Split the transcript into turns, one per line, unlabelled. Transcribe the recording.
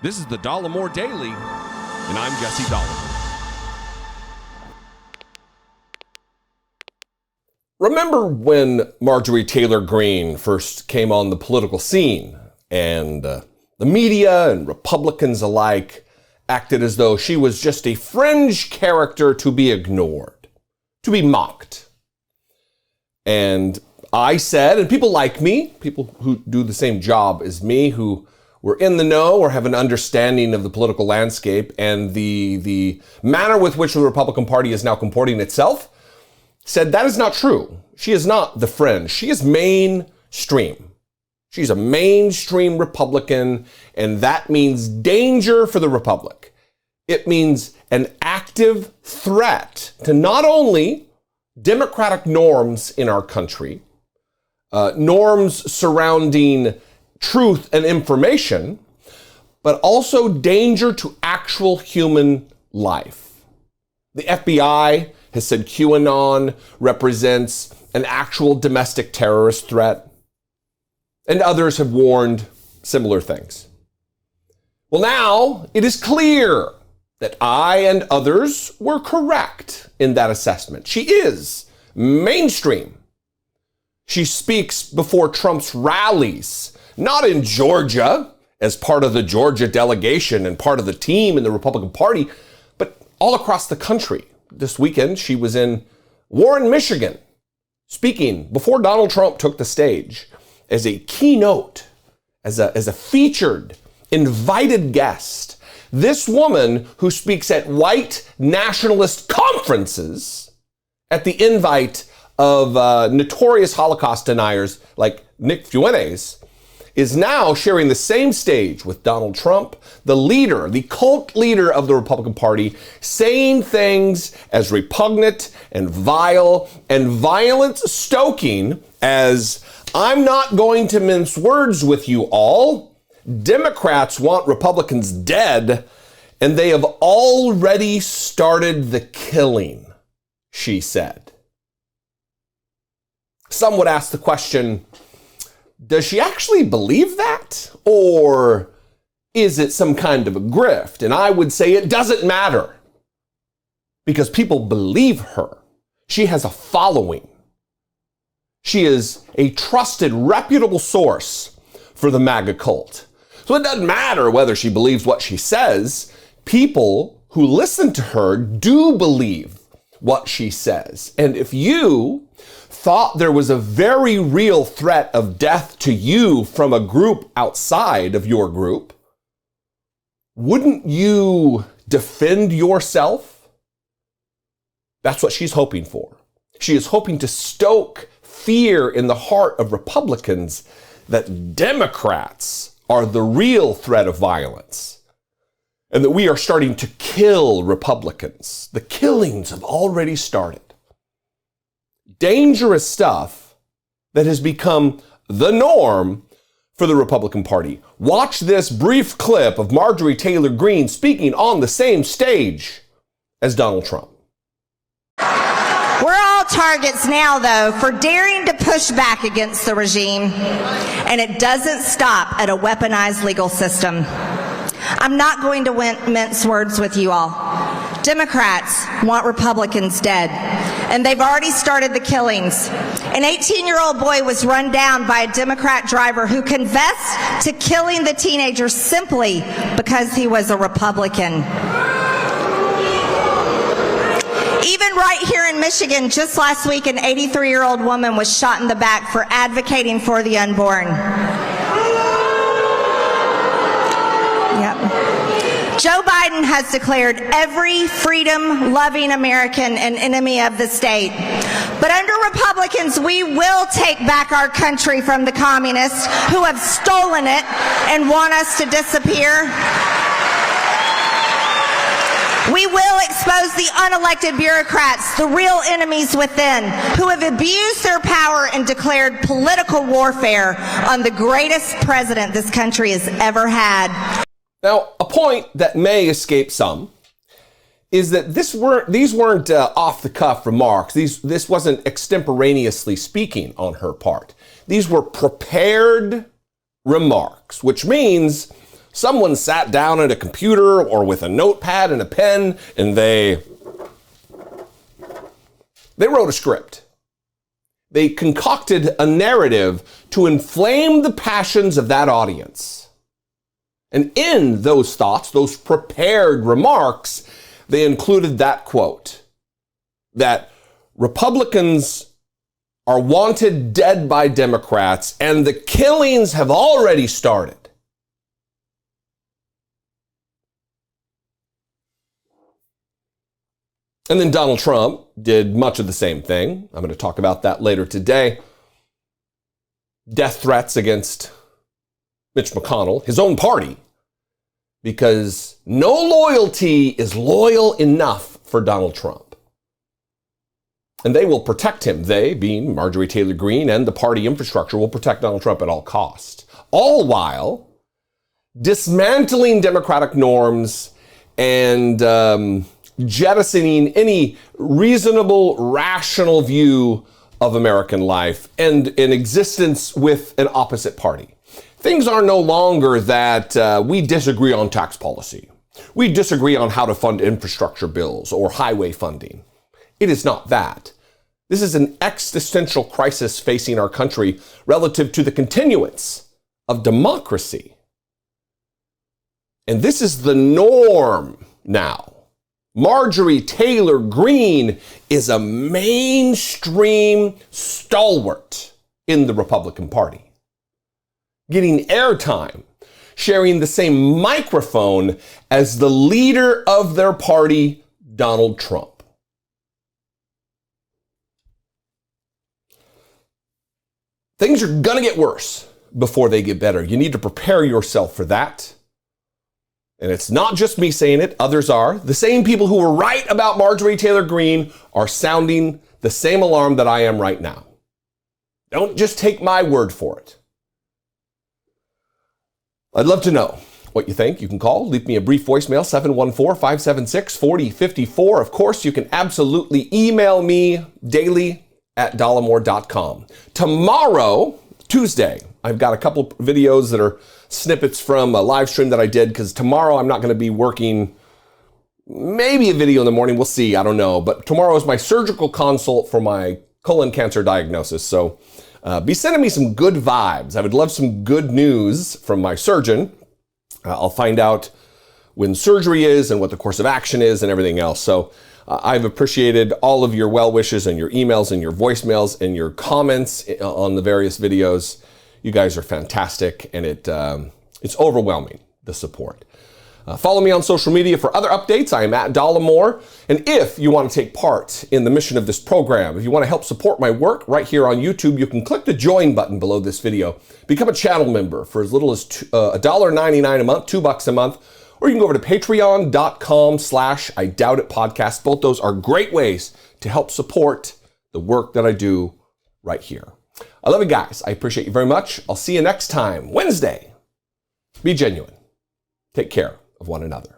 This is the Dollemore Daily, and I'm Jesse Dollemore.
Remember when Marjorie Taylor Greene first came on the political scene and the media and Republicans alike acted as though she was just a fringe character to be ignored, to be mocked. And I said, and people like me, people who do the same job as me, who were in the know or have an understanding of the political landscape and the manner with which the Republican Party is now comporting itself, said that is not true. She is not the fringe. She is mainstream. She's a mainstream Republican, and that means danger for the Republic. It means an active threat to not only democratic norms in our country, norms surrounding truth and information, but also danger to actual human life. The FBI has said QAnon represents an actual domestic terrorist threat, and others have warned similar things. Well, now it is clear that I and others were correct in that assessment. She is mainstream. She speaks before Trump's rallies, not in Georgia as part of the Georgia delegation and part of the team in the Republican Party, but all across the country. This weekend, she was in Warren, Michigan, speaking before Donald Trump took the stage as a keynote, as a featured, invited guest. This woman who speaks at white nationalist conferences at the invite of notorious Holocaust deniers like Nick Fuentes is now sharing the same stage with Donald Trump, the leader, the cult leader of the Republican Party, saying things as repugnant and vile and violence-stoking as, "I'm not going to mince words with you all. Democrats want Republicans dead, and they have already started the killing," she said. Some would ask the question, does she actually believe that? Or is it some kind of a grift? And I would say it doesn't matter, because people believe her. She has a following. She is a trusted, reputable source for the MAGA cult. So it doesn't matter whether she believes what she says. People who listen to her do believe what she says. And if you thought there was a very real threat of death to you from a group outside of your group, wouldn't you defend yourself? That's what she's hoping for. She is hoping to stoke fear in the heart of Republicans that Democrats are the real threat of violence and that we are starting to kill Republicans. The killings have already started. Dangerous stuff that has become the norm for the Republican Party. Watch this brief clip of Marjorie Taylor Greene speaking on the same stage as Donald Trump.
We're all targets now, though, for daring to push back against the regime, and it doesn't stop at a weaponized legal system. I'm not going to mince words with you all. Democrats want Republicans dead, and they've already started the killings. An 18-year-old boy was run down by a Democrat driver who confessed to killing the teenager simply because he was a Republican. Even right here in Michigan, just last week, an 83-year-old woman was shot in the back for advocating for the unborn. Joe Biden has declared every freedom-loving American an enemy of the state. But under Republicans, we will take back our country from the communists who have stolen it and want us to disappear. We will expose the unelected bureaucrats, the real enemies within, who have abused their power and declared political warfare on the greatest president this country has ever had.
Now, a point that may escape some is that these weren't off-the-cuff remarks. This wasn't extemporaneously speaking on her part. These were prepared remarks, which means Someone sat down at a computer or with a notepad and a pen, and they wrote a script. They concocted a narrative to inflame the passions of that audience. And in those thoughts, those prepared remarks, they included that quote, that Republicans are wanted dead by Democrats, and the killings have already started. And then Donald Trump did much of the same thing. I'm going to talk about that later today. Death threats against Mitch McConnell, his own party, because no loyalty is loyal enough for Donald Trump. And they will protect him. They, being Marjorie Taylor Greene and the party infrastructure, will protect Donald Trump at all costs. All while dismantling democratic norms and jettisoning any reasonable, rational view of American life and an existence with an opposite party. Things are no longer that we disagree on tax policy. We disagree on how to fund infrastructure bills or highway funding. It is not that. This is an existential crisis facing our country relative to the continuance of democracy. And this is the norm now. Marjorie Taylor Greene is a mainstream stalwart in the Republican Party, getting airtime, sharing the same microphone as the leader of their party, Donald Trump. Things are going to get worse before they get better. You need to prepare yourself for that. And it's not just me saying it, others are. The same people who were right about Marjorie Taylor Greene are sounding the same alarm that I am right now. Don't just take my word for it. I'd love to know what you think. You can call, leave me a brief voicemail, 714-576-4054. Of course, you can absolutely email me daily@dollemore.com. Tomorrow, Tuesday, I've got a couple videos that are snippets from a live stream that I did, because tomorrow I'm not going to be working. Maybe a video in the morning. We'll see. I don't know. But tomorrow is my surgical consult for my colon cancer diagnosis. So be sending me some good vibes. I would love some good news from my surgeon. I'll find out when surgery is and what the course of action is and everything else. So I've appreciated all of your well wishes and your emails and your voicemails and your comments on the various videos. You guys are fantastic, and it's overwhelming, the support. Follow me on social media for other updates. I am at Dollemore. And if you want to take part in the mission of this program, if you want to help support my work right here on YouTube, you can click the join button below this video. Become a channel member for as little as $1.99 a month, $2 a month, or you can go over to patreon.com/IDoubtItPodcast. Both those are great ways to help support the work that I do right here. I love you guys. I appreciate you very much. I'll see you next time, Wednesday. Be genuine. Take care of one another.